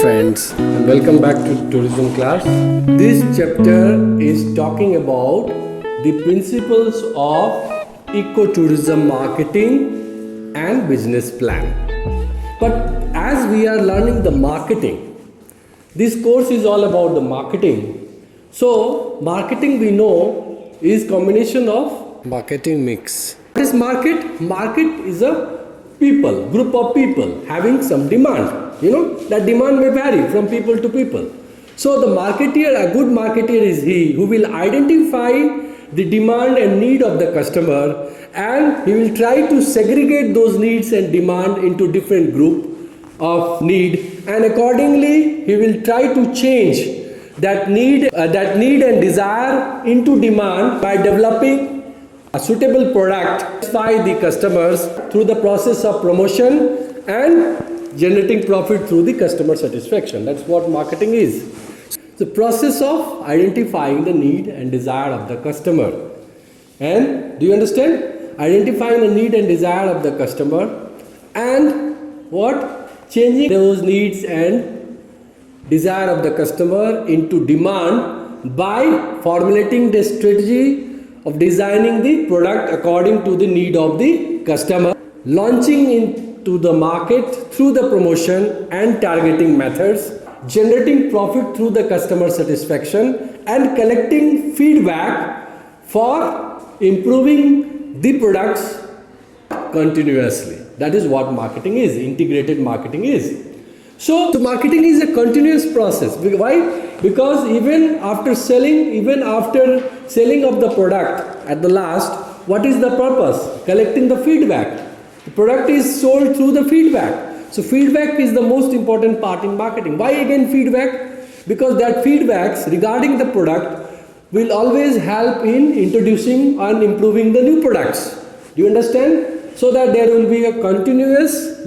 friends, and welcome back to tourism class. This chapter is talking about the principles of ecotourism marketing and business plan. But as we are learning the marketing, this course is all about the marketing. So marketing, we know, is combination of marketing mix. What is market? Market is a group of people having some demand. That demand may vary from people to people. So the marketeer, a good marketeer is he who will identify the demand and need of the customer, and he will try to segregate those needs and demand into different group of need, and accordingly he will try to change that need and desire into demand by developing a suitable product to satisfy the customers through the process of promotion and generating profit through the customer satisfaction. That's what marketing is. The process of identifying the need and desire of the customer. And do you understand? Identifying the need and desire of the customer and what? Changing those needs and desire of the customer into demand by formulating the strategy of designing the product according to the need of the customer, launching into the market through the promotion and targeting methods, generating profit through the customer satisfaction, and collecting feedback for improving the products continuously. That is what marketing is, integrated marketing is. So marketing is a continuous process. Why? Because even after selling of the product at the last, what is the purpose? Collecting the feedback. The product is sold through the feedback. So feedback is the most important part in marketing. Why again feedback? Because that feedbacks regarding the product will always help in introducing and improving the new products. Do you understand? So that there will be a continuous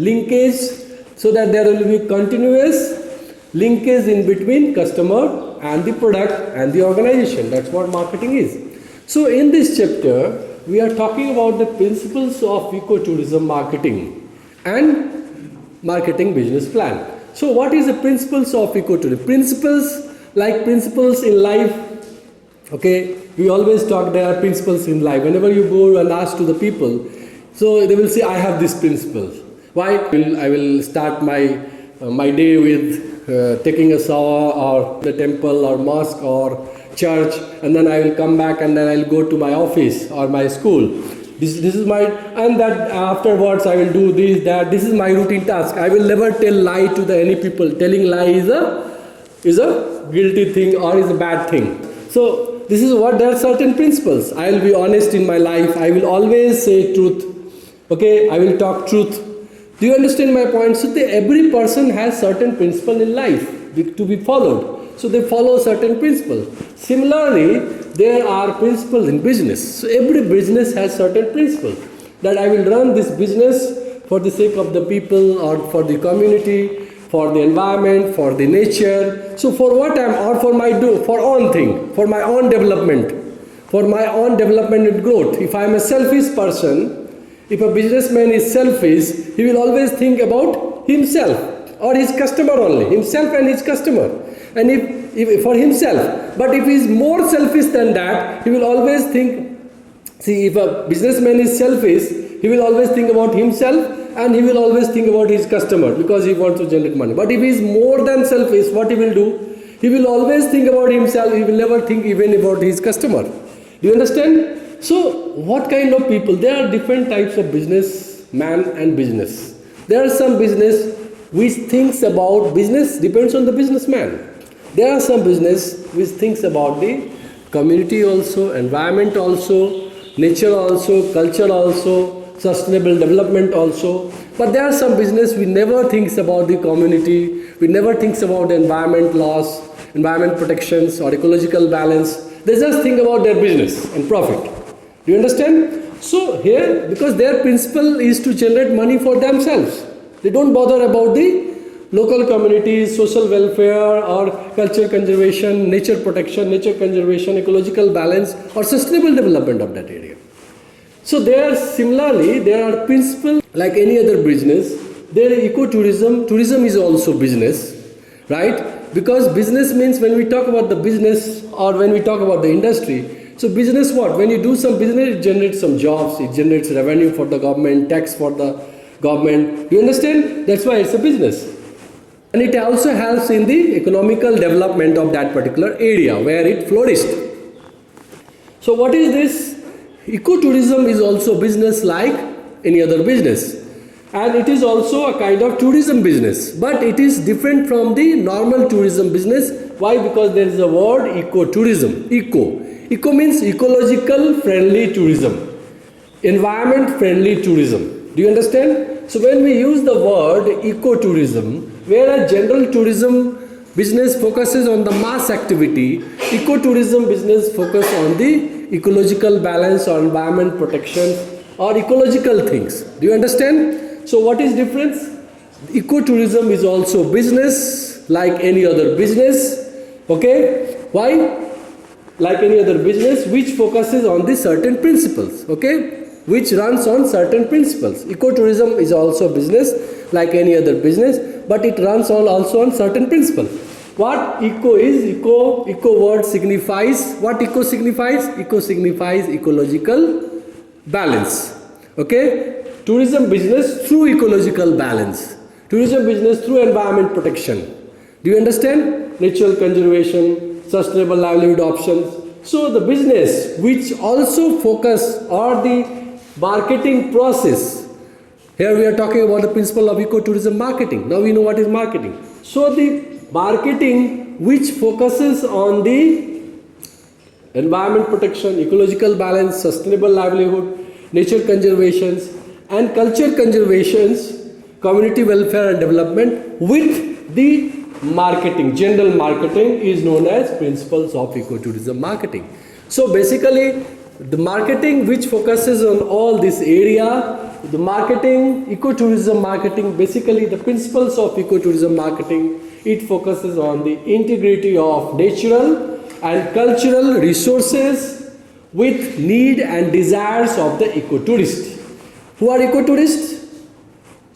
linkage in between customer and the product and the organization. That's what marketing is. So in this chapter, we are talking about the principles of ecotourism marketing and marketing business plan. So what is the principles of ecotourism? Principles in life. Okay, we always talk there are principles in life. Whenever you go and ask to the people, so they will say, I have these principles. Why? I will start my day with taking a shower or the temple or mosque or church, and then I will come back and then I will go to my office or my school. This is my, and that afterwards I will do this, that. This is my routine task. I will never tell lie to any people. Telling lie is a guilty thing or is a bad thing. So this is what, there are certain principles. I will be honest in my life. I will always say truth. Okay, I will talk truth. Do you understand my point? So every person has certain principle in life to be followed. So they follow certain principles. Similarly, there are principles in business. So every business has certain principles. That I will run this business for the sake of the people or for the community, for the environment, for the nature. So for what for my own development and growth. If I am a selfish person, if a businessman is selfish, he will always think about himself or his customer only, himself and his customer. And if for himself, but if he is more selfish than that, he will always think, if a businessman is selfish, he will always think about himself and he will always think about his customer because he wants to generate money. But if he is more than selfish, what he will do? He will always think about himself, he will never think even about his customer. Do you understand? So what kind of people? There are different types of businessman and business. There are some business which thinks about business, depends on the businessman. There are some business which thinks about the community also, environment also, nature also, culture also, sustainable development also. But there are some business which never thinks about the community, which never thinks about the environment laws, environment protections or ecological balance. They just think about their business and profit. Do you understand? So here, because their principle is to generate money for themselves, they don't bother about the local communities, social welfare or culture conservation, nature protection, nature conservation, ecological balance or sustainable development of that area. So there are principles like any other business. There is ecotourism. Tourism is also business. right? Because business means, when we talk about the business or when we talk about the industry, so business what? When you do some business, it generates some jobs, it generates revenue for the government, tax for the government. Do you understand? That's why it's a business. And it also helps in the economical development of that particular area where it flourished. So what is this? Ecotourism is also business like any other business. And it is also a kind of tourism business. But it is different from the normal tourism business. Why? Because there is a word ecotourism. Eco means ecological friendly tourism. Environment friendly tourism. Do you understand? So when we use the word ecotourism, whereas general tourism business focuses on the mass activity, ecotourism business focus on the ecological balance or environment protection or ecological things. Do you understand? So what is difference? Ecotourism is also business like any other business. Okay? Why? Like any other business which focuses on the certain principles. Okay? Which runs on certain principles. Ecotourism is also business like any other business, but it runs on also on certain principles. What eco is? Eco word signifies, what eco signifies? Eco signifies ecological balance. Okay? Tourism business through ecological balance. Tourism business through environment protection. Do you understand? Natural conservation, sustainable livelihood options. So the business which also focus on the marketing process. Here we are talking about the principle of ecotourism marketing. Now we know what is marketing. So the marketing which focuses on the environment protection, ecological balance, sustainable livelihood, nature conservations and culture conservations, community welfare and development with the marketing, general marketing is known as principles of ecotourism marketing. So basically the marketing which focuses on all this area, the marketing, ecotourism marketing, basically the principles of ecotourism marketing, it focuses on the integrity of natural and cultural resources with need and desires of the ecotourist. Who are ecotourists?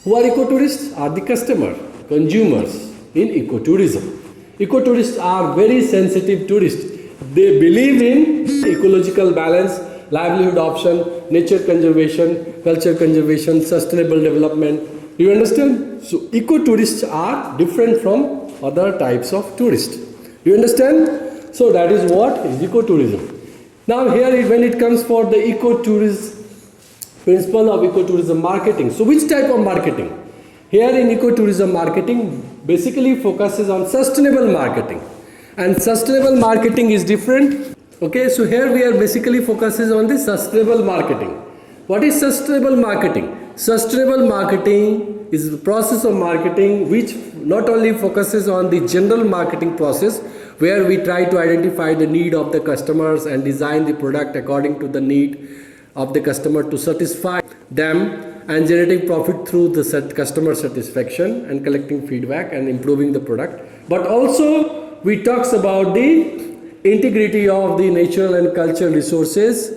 Who are ecotourists? Are the customer, consumers in ecotourism. Ecotourists are very sensitive tourists. They believe in ecological balance, livelihood option, nature conservation, culture conservation, sustainable development. Do you understand? So ecotourists are different from other types of tourists. Do you understand? So that is what is ecotourism. Now here when it comes for the ecotourism, principle of ecotourism marketing. So which type of marketing? Here in ecotourism marketing basically focuses on sustainable marketing. And sustainable marketing is different. Okay, so here we are basically focuses on the sustainable marketing. What is sustainable marketing? Sustainable marketing is the process of marketing which not only focuses on the general marketing process where we try to identify the need of the customers and design the product according to the need of the customer to satisfy them and generating profit through the customer satisfaction and collecting feedback and improving the product. But also we talks about the integrity of the natural and cultural resources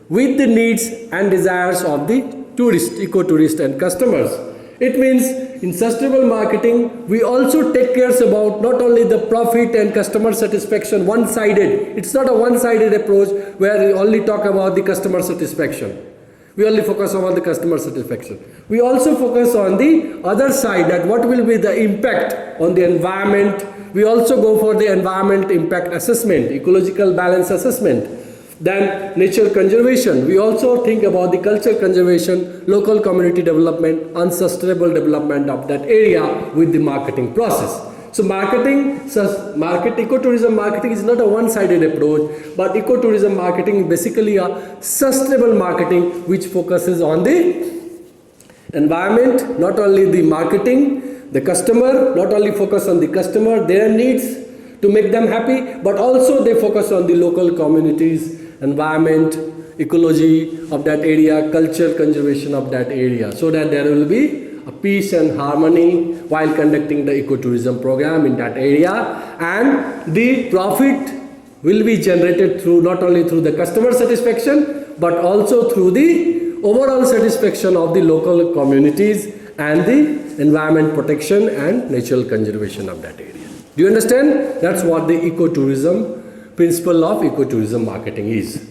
with the needs and desires of the tourist, ecotourist and customers. It means in sustainable marketing, we also take care about not only the profit and customer satisfaction one-sided. It's not a one-sided approach where we only talk about the customer satisfaction. We only focus on the customer satisfaction. We also focus on the other side, that what will be the impact on the environment. We also go for the environment impact assessment, ecological balance assessment. Then nature conservation. We also think about the culture conservation, local community development, and sustainable development of that area with the marketing process. So ecotourism marketing is not a one-sided approach, but ecotourism marketing is basically a sustainable marketing which focuses on the environment, not only the marketing, the customer, not only focus on the customer, their needs to make them happy, but also they focus on the local communities, environment, ecology of that area, culture conservation of that area, so that there will be a peace and harmony while conducting the ecotourism program in that area, and the profit will be generated through not only through the customer satisfaction but also through the overall satisfaction of the local communities and the environment protection and natural conservation of that area. Do you understand? That's what the ecotourism, principle of ecotourism marketing is.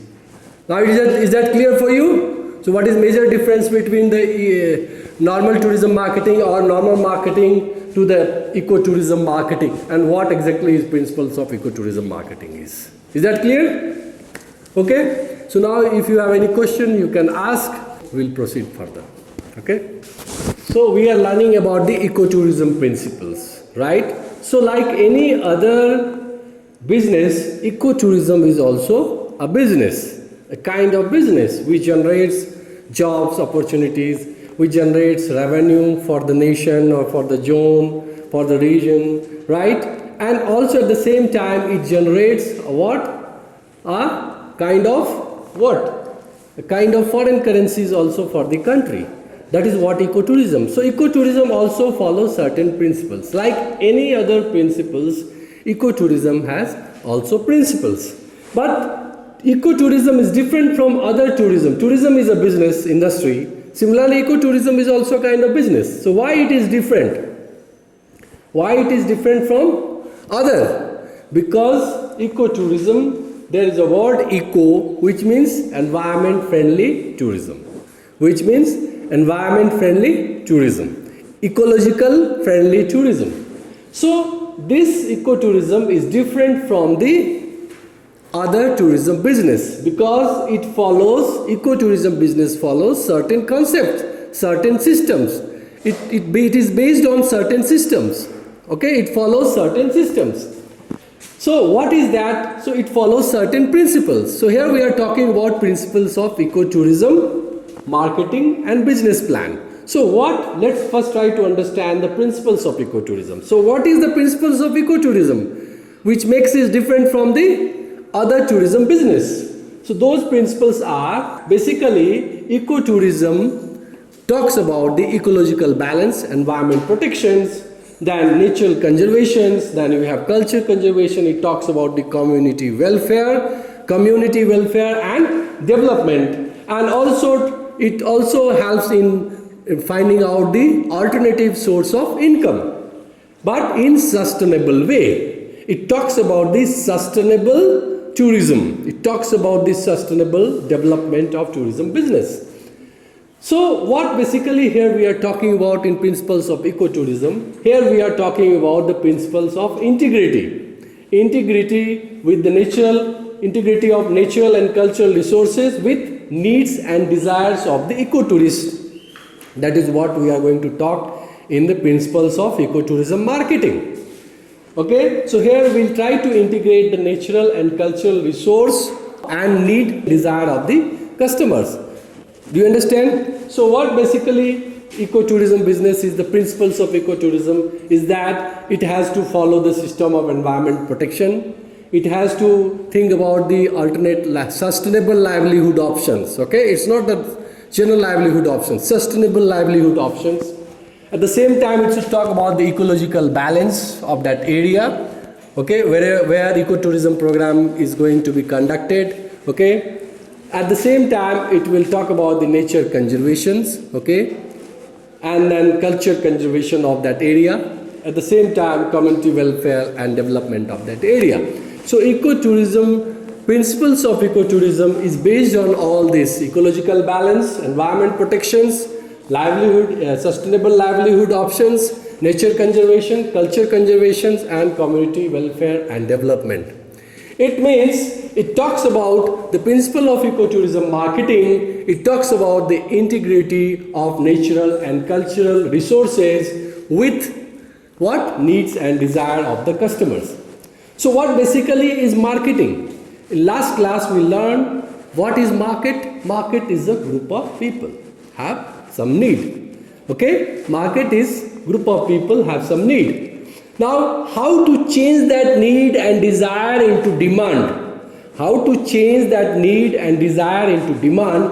Now is that clear for you? So what is major difference between the normal tourism marketing or normal marketing to the ecotourism marketing, and what exactly is principles of ecotourism marketing is? Is that clear? Okay. So now if you have any question you can ask, we'll proceed further. Okay. So we are learning about the ecotourism principles, right? So like any other business, ecotourism is also a business, a kind of business which generates jobs, opportunities, which generates revenue for the nation or for the zone, for the region, right? And also at the same time it generates what? A kind of what? A kind of foreign currencies also for the country. That is what ecotourism. So ecotourism also follows certain principles. Like any other principles, ecotourism has also principles. But ecotourism is different from other tourism. Tourism is a business industry. Similarly, ecotourism is also a kind of business. So why it is different? Why it is different from other? Because ecotourism, there is a word eco, which means environment friendly tourism. Which means environment friendly tourism, ecological friendly tourism. So this ecotourism is different from the other tourism business because it follows, ecotourism business follows certain concepts, certain systems. It is based on certain systems. Okay, it follows certain systems. So what is that? So it follows certain principles. So here we are talking about principles of ecotourism marketing and business plan. So let's first try to understand the principles of ecotourism. So what is the principles of ecotourism which makes it different from the other tourism business? So those principles are basically ecotourism talks about the ecological balance, environment protections, then natural conservations, then we have culture conservation, it talks about the community welfare and development, and also it also helps in finding out the alternative source of income, but in sustainable way. It talks about the sustainable tourism. It talks about the sustainable development of tourism business. So what basically here we are talking about in principles of ecotourism, here we are talking about the principles of integrity. Integrity with the integrity of natural and cultural resources with needs and desires of the ecotourist. That is what we are going to talk in the principles of ecotourism marketing. Okay, so here we will try to integrate the natural and cultural resource and need desire of the customers. Do you understand? So what basically ecotourism business is, the principles of ecotourism is that it has to follow the system of environment protection. It has to think about the alternate sustainable livelihood options. Okay, it's not the general livelihood options, sustainable livelihood options. At the same time, it should talk about the ecological balance of that area. Okay, where ecotourism program is going to be conducted. Okay, at the same time, it will talk about the nature conservations. Okay, and then culture conservation of that area. At the same time, community welfare and development of that area. So ecotourism, principles of ecotourism is based on all this: ecological balance, environment protections, livelihood, sustainable livelihood options, nature conservation, culture conservations, and community welfare and development. It means it talks about the principle of ecotourism marketing. It talks about the integrity of natural and cultural resources with what needs and desire of the customers. So what basically is marketing? In last class we learned what is market. Market is a group of people have some need. Okay, market is group of people have some need. Now how to change that need and desire into demand? How to change that need and desire into demand?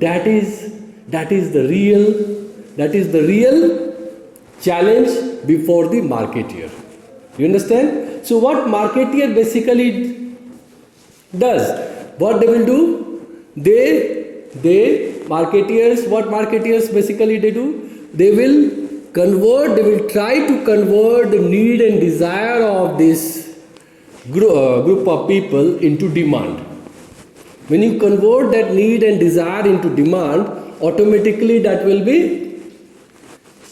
That is the real challenge before the marketeer. You understand? So what marketeer basically does? What they will do? What marketeers basically they do? They will they will try to convert the need and desire of this group of people into demand. When you convert that need and desire into demand, automatically that will be,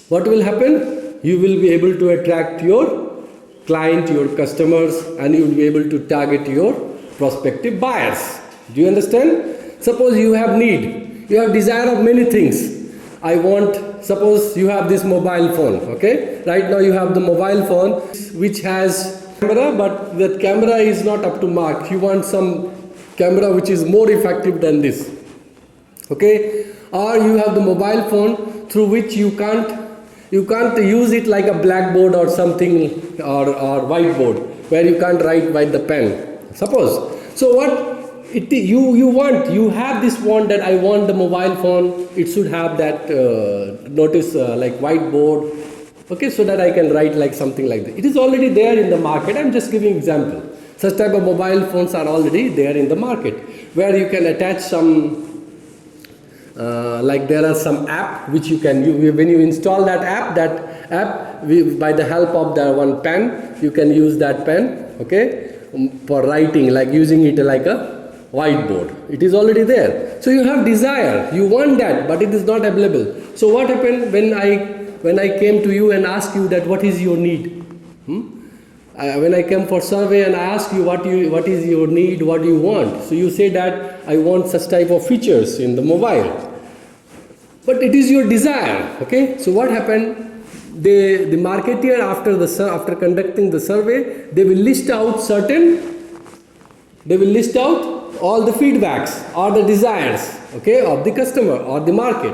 what will happen? You will be able to attract your client, your customers, and you will be able to target your prospective buyers. Do you understand? Suppose you have need, you have desire of many things. Suppose you have this mobile phone, okay? Right now you have the mobile phone which has camera, but that camera is not up to mark. You want some camera which is more effective than this, okay? Or you have the mobile phone through which you can't use it like a blackboard or something, or whiteboard, where you can't write by the pen, suppose. So what you have this want, that I want the mobile phone, it should have that like whiteboard, okay, so that I can write like something like that. It is already there in the market. I'm just giving example. Such type of mobile phones are already there in the market, where you can attach some like there are some app which you can use. When you install that app by the help of the one pen, you can use that pen, okay, for writing, like using it like a whiteboard. It is already there. So you have desire, you want that, but it is not available. So what happened when I came to you and asked you that what is your need? When I came for survey and I asked you what is your need, what do you want? So you say that I want such type of features in the mobile. But it is your desire, okay? So what happened? The marketer, after conducting the survey, they will list out all the feedbacks or the desires, okay, of the customer or the market,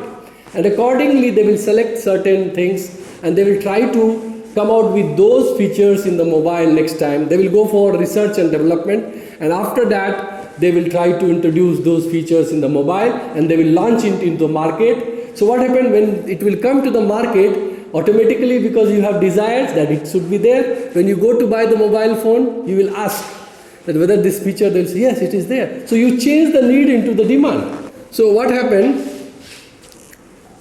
and accordingly they will select certain things and they will try to come out with those features in the mobile next time. They will go for research and development, and after that they will try to introduce those features in the mobile and they will launch it into the market. So what happened when it will come to the market, automatically, because you have desires that it should be there, when you go to buy the mobile phone, you will ask that whether this feature, they'll say yes, it is there. So you change the need into the demand. So what happened?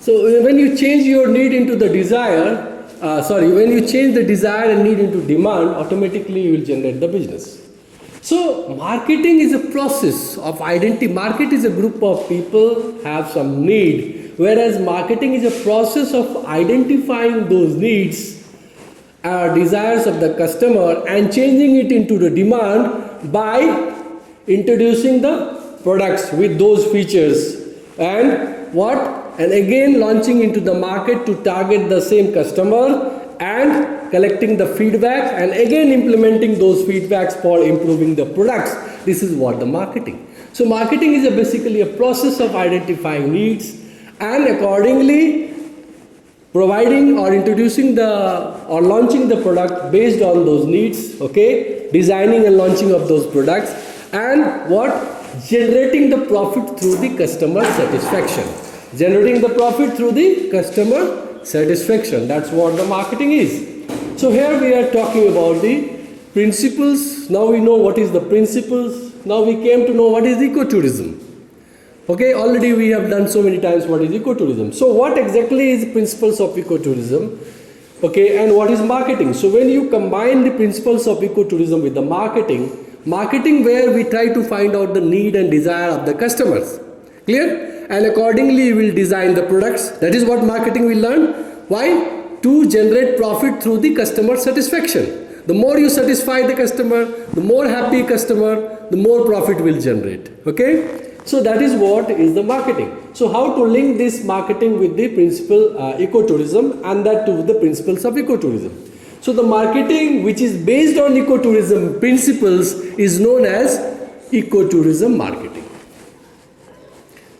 So when you change your need into the desire, when you change the desire and need into demand, automatically you will generate the business. So marketing is a process of identity. Market is a group of people have some need, whereas marketing is a process of identifying those needs, desires of the customer, and changing it into the demand by introducing the products with those features and again launching into the market to target the same customer and collecting the feedback and again implementing those feedbacks for improving the products. This is what the marketing. So marketing is basically a process of identifying needs and accordingly providing or introducing or launching the product based on those needs, okay, designing and launching of those products, and generating the profit through the customer satisfaction. Generating the profit through the customer satisfaction. That's what the marketing is. So here we are talking about the principles. Now we know what is the principles. Now we came to know what is ecotourism. Okay, already we have done so many times what is ecotourism. So what exactly is the principles of ecotourism? Okay, and what is marketing? So when you combine the principles of ecotourism with the marketing where we try to find out the need and desire of the customers. Clear? And accordingly you will design the products. That is what marketing will learn. Why? To generate profit through the customer satisfaction. The more you satisfy the customer, the more happy customer, the more profit will generate. Okay? So that is what is the marketing. So how to link this marketing with the principle ecotourism and that to the principles of ecotourism. So the marketing which is based on ecotourism principles is known as ecotourism marketing.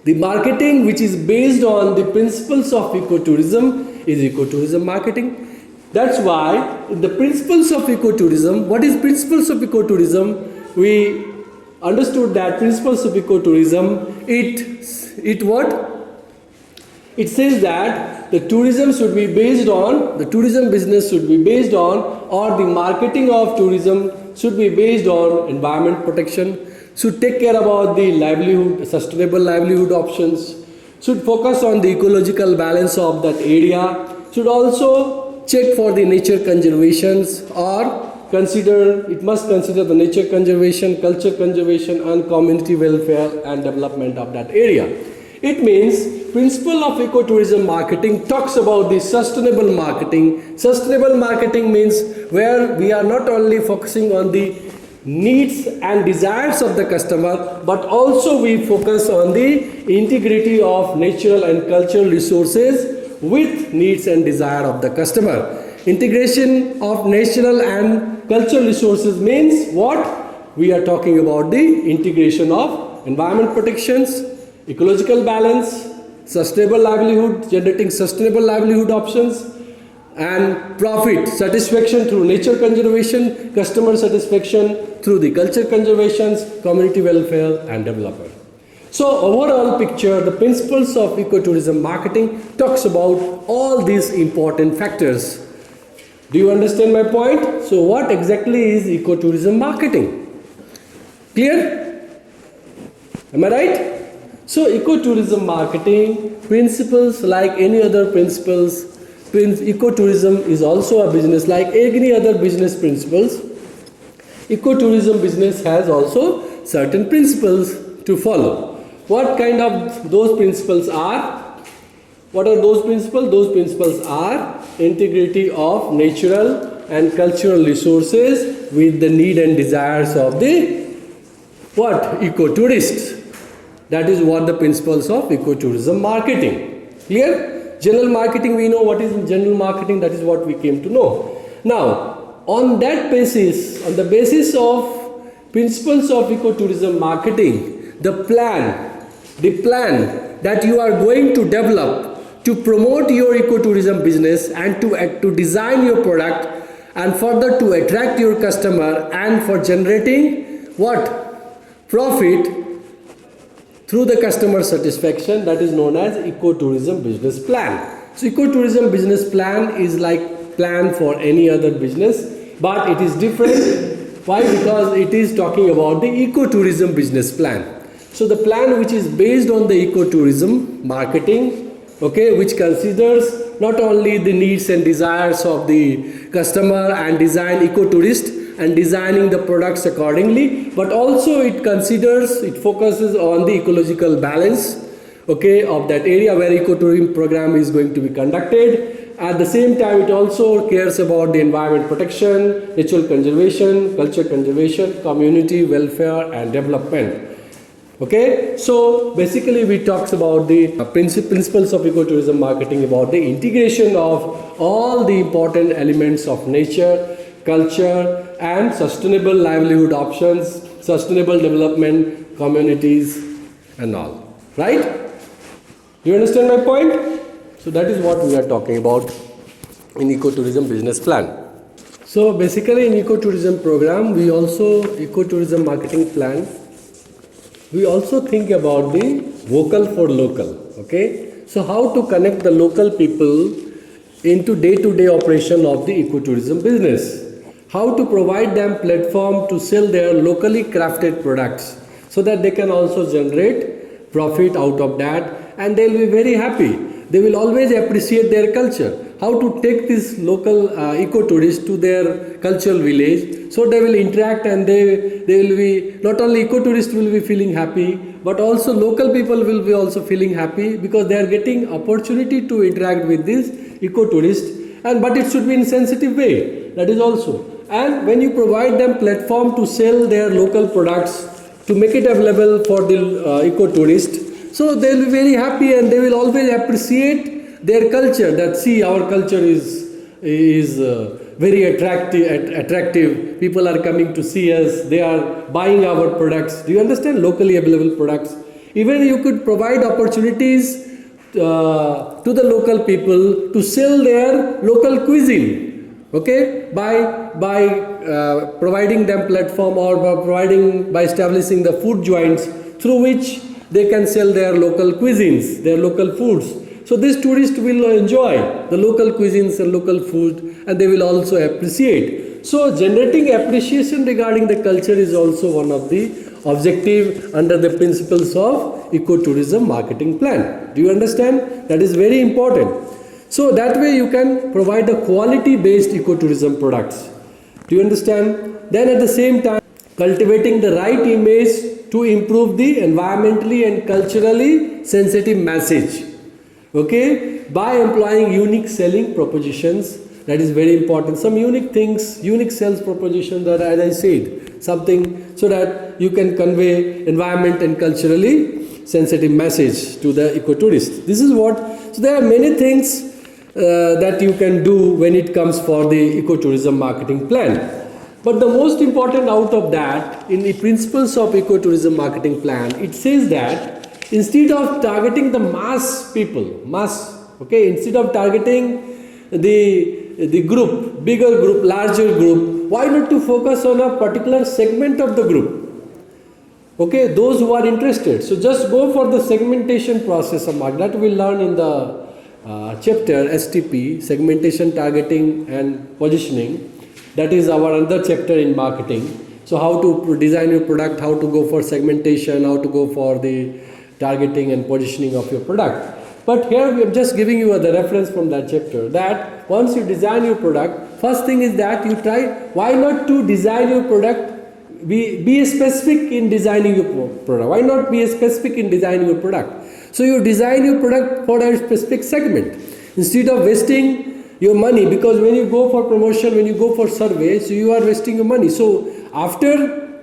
The marketing which is based on the principles of ecotourism is ecotourism marketing. That's why the principles of ecotourism, what is principles of ecotourism? We understood that principles of ecotourism, it says that the tourism should be based on, the tourism business should be based on, or the marketing of tourism should be based on environment protection, should take care about the livelihood, sustainable livelihood options, should focus on the ecological balance of that area, should also check for the nature conservations or it must consider the nature conservation, culture conservation and community welfare and development of that area. It means principle of ecotourism marketing talks about the sustainable marketing. Sustainable marketing means where we are not only focusing on the needs and desires of the customer, but also we focus on the integrity of natural and cultural resources with needs and desire of the customer. Integration of natural and cultural resources means what? We are talking about the integration of environment protections, ecological balance, sustainable livelihood, generating sustainable livelihood options, and profit satisfaction through nature conservation, customer satisfaction through the culture conservations, community welfare and development. So overall picture, the principles of ecotourism marketing talks about all these important factors. Do you understand my point? So what exactly is ecotourism marketing? Clear? Am I right? So ecotourism marketing principles, like any other principles, ecotourism is also a business like any other business principles. Ecotourism business has also certain principles to follow. What kind of those principles are? What are those principles? Those principles are integrity of natural and cultural resources with the need and desires of the ecotourists. That is what the principles of ecotourism marketing. Clear? General marketing, we know what is general marketing, that is what we came to know. Now, on that basis, on the basis of principles of ecotourism marketing, the plan that you are going to develop to promote your ecotourism business and to design your product and further to attract your customer and for generating profit through the customer satisfaction, that is known as ecotourism business plan. So ecotourism business plan is like plan for any other business, but it is different. Why? Because it is talking about the ecotourism business plan. So the plan which is based on the ecotourism marketing, which considers not only the needs and desires of the customer and design ecotourist and designing the products accordingly, but also it focuses on the ecological balance of that area where ecotourism program is going to be conducted. At the same time, it also cares about the environment protection, natural conservation, culture conservation, community welfare and development. So basically we talked about the principles of ecotourism marketing, about the integration of all the important elements of nature, culture and sustainable livelihood options, sustainable development, communities and all. Right? Do you understand my point? So that is what we are talking about in ecotourism business plan. So basically in ecotourism program, ecotourism marketing plan, we also think about the vocal for local. So how to connect the local people into day-to-day operation of the ecotourism business. How to provide them platform to sell their locally crafted products so that they can also generate profit out of that and they will be very happy. They will always appreciate their culture. How to take this local ecotourists to their cultural village, so they will interact and they will be, not only ecotourists will be feeling happy, but also local people will be also feeling happy because they are getting opportunity to interact with this ecotourist, but it should be in sensitive way, that is also. And when you provide them platform to sell their local products, to make it available for the ecotourist, so they will be very happy and they will always appreciate their culture, that see our culture is very attractive, people are coming to see us, they are buying our products. Do you understand? Locally available products. Even you could provide opportunities to the local people to sell their local cuisine, by providing them platform or by establishing the food joints through which they can sell their local cuisines, their local foods. So these tourists will enjoy the local cuisines and local food and they will also appreciate. So generating appreciation regarding the culture is also one of the objective under the principles of ecotourism marketing plan. Do you understand? That is very important. So that way you can provide a quality based ecotourism products. Do you understand? Then at the same time, cultivating the right image to improve the environmentally and culturally sensitive message. Okay, by employing unique selling propositions, that is very important. Some unique things, unique sales propositions that, as I said, something so that you can convey environment and culturally sensitive message to the ecotourist. This is what, so there are many things that you can do when it comes for the ecotourism marketing plan. But the most important out of that, in the principles of ecotourism marketing plan, it says that instead of targeting the mass people, instead of targeting the group, bigger group, larger group, why not to focus on a particular segment of the group? Okay, those who are interested. So just go for the segmentation process of marketing. That we'll learn in the chapter STP, segmentation, targeting and positioning. That is our another chapter in marketing. So how to design your product, how to go for segmentation, how to go for the targeting and positioning of your product. But here we are just giving you the reference from that chapter, that once you design your product, first thing is that you try, why not to design your product, be specific in designing your product. Why not be specific in designing your product? So you design your product for a specific segment. Instead of wasting your money, because when you go for promotion, when you go for survey, so you are wasting your money. So after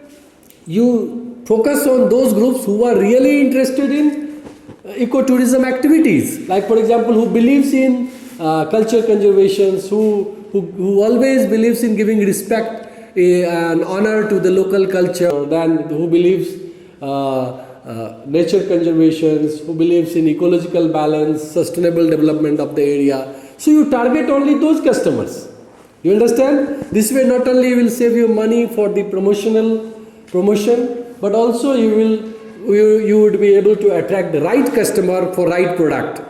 you focus on those groups who are really interested in ecotourism activities, like for example, who believes in culture conservation, who always believes in giving respect and honor to the local culture, then who believes nature conservation, who believes in ecological balance, sustainable development of the area. So you target only those customers. You understand? This way not only you will save you money for the promotion, but also you would be able to attract the right customer for right product.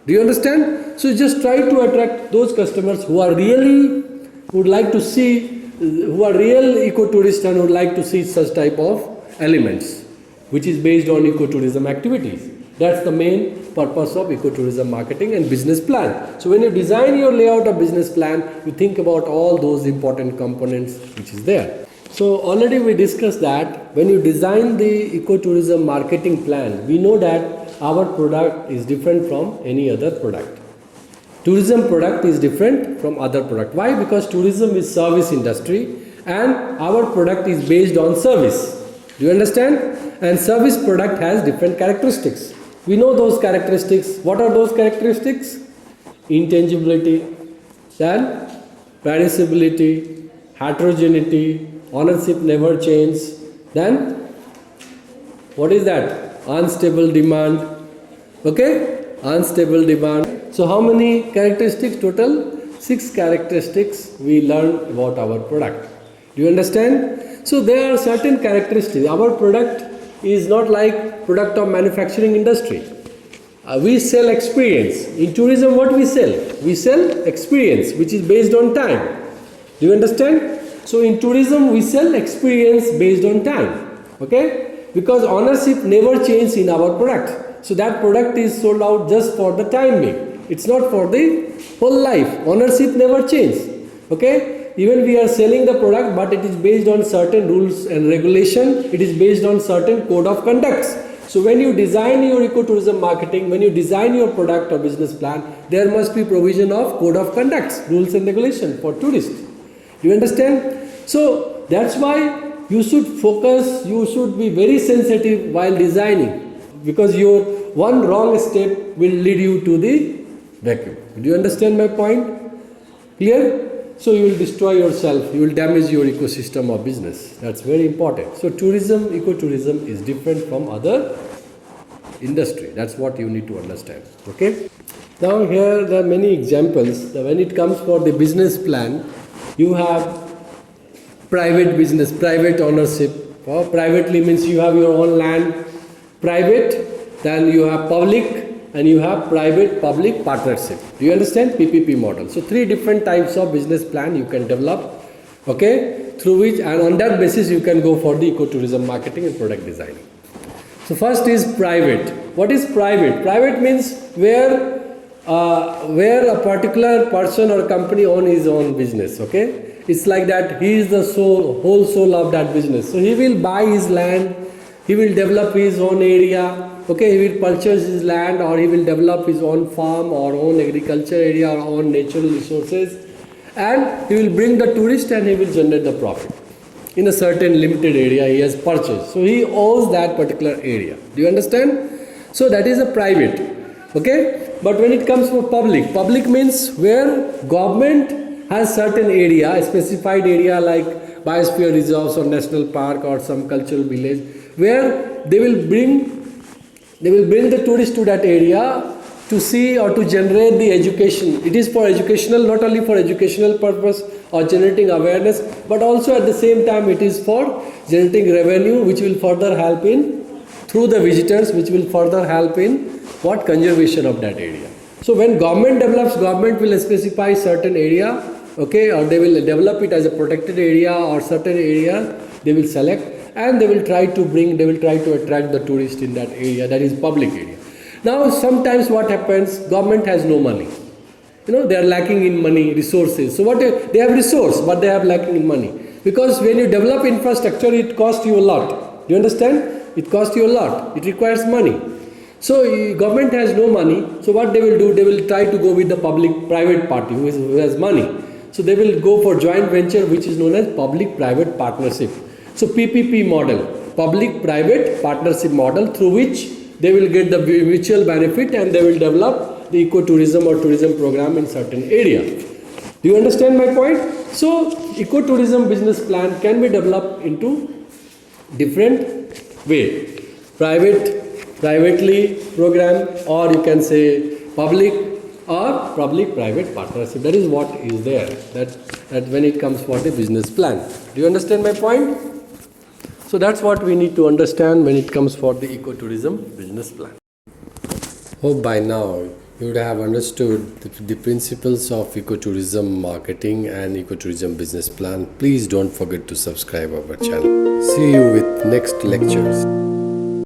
Do you understand? So just try to attract those customers who are really, would like to see, who are real ecotourists and would like to see such type of elements, which is based on ecotourism activities. That's the main purpose of ecotourism marketing and business plan. So when you design your layout of business plan, you think about all those important components which is there. So already we discussed that when you design the ecotourism marketing plan, we know that our product is different from any other product. Tourism product is different from other product. Why? Because tourism is service industry and our product is based on service. Do you understand? And service product has different characteristics. We know those characteristics. What are those characteristics? Intangibility, then perishability, heterogeneity, ownership never changes, then what is that? Unstable demand. Okay? Unstable demand. So how many characteristics total? 6 characteristics we learn about our product. Do you understand? So there are certain characteristics. Our product is not like product of manufacturing industry. We sell experience. In tourism, what we sell? We sell experience, which is based on time. Do you understand? So in tourism, we sell experience based on time. Okay? Because ownership never changes in our product. So that product is sold out just for the time being. It's not for the whole life. Ownership never changes. Okay? Even we are selling the product, but it is based on certain rules and regulation. It is based on certain code of conducts. So when you design your ecotourism marketing, when you design your product or business plan, there must be provision of code of conducts, rules and regulation for tourists. Do you understand? So that's why you should focus, you should be very sensitive while designing, because your one wrong step will lead you to the vacuum. Do you understand my point? Clear? So you will destroy yourself, you will damage your ecosystem of business. That's very important. So tourism, ecotourism is different from other industry. That's what you need to understand. Okay? Now here there are many examples. When it comes for the business plan, you have private business, private ownership. Or privately means you have your own land. Private, then you have public, and you have private-public partnership. Do you understand? PPP model. So 3 different types of business plan you can develop, okay, through which, and on that basis you can go for the ecotourism marketing and product designing. So first is private. What is private? Private means where where a particular person or company own his own business, okay? It's like that he is the whole soul of that business. So he will buy his land, he will develop his own area, okay? He will purchase his land, or he will develop his own farm or own agriculture area or own natural resources, and he will bring the tourist and he will generate the profit in a certain limited area he has purchased. So he owns that particular area. Do you understand? So that is a private, okay? But when it comes for public, public means where government has certain area, a specified area like biosphere reserves or national park or some cultural village, where they will bring the tourist to that area to see or to generate the education. It is for educational, not only for educational purpose or generating awareness, but also at the same time it is for generating revenue, which will further help in, through the visitors, which will further help in what, conservation of that area. So when government develops, government will specify certain area, okay, or they will develop it as a protected area or certain area they will select, and they will try to attract the tourist in that area, that is public area. Now sometimes what happens, government has no money. They are lacking in money, resources. So what they have resource, but they have lacking in money. Because when you develop infrastructure, it costs you a lot. Do you understand? It costs you a lot. It requires money. So government has no money. So what they will do, they will try to go with the public-private party who has money. So they will go for joint venture, which is known as public-private partnership. So PPP model, public-private partnership model, through which they will get the mutual benefit and they will develop the ecotourism or tourism program in certain area. Do you understand my point? So ecotourism business plan can be developed into different way. Privately program, or you can say public or public-private partnership. That is what is there. That when it comes for the business plan. Do you understand my point? So that's what we need to understand when it comes for the ecotourism business plan. Hope by now you would have understood the principles of ecotourism marketing and ecotourism business plan. Please don't forget to subscribe our channel. See you with next lectures.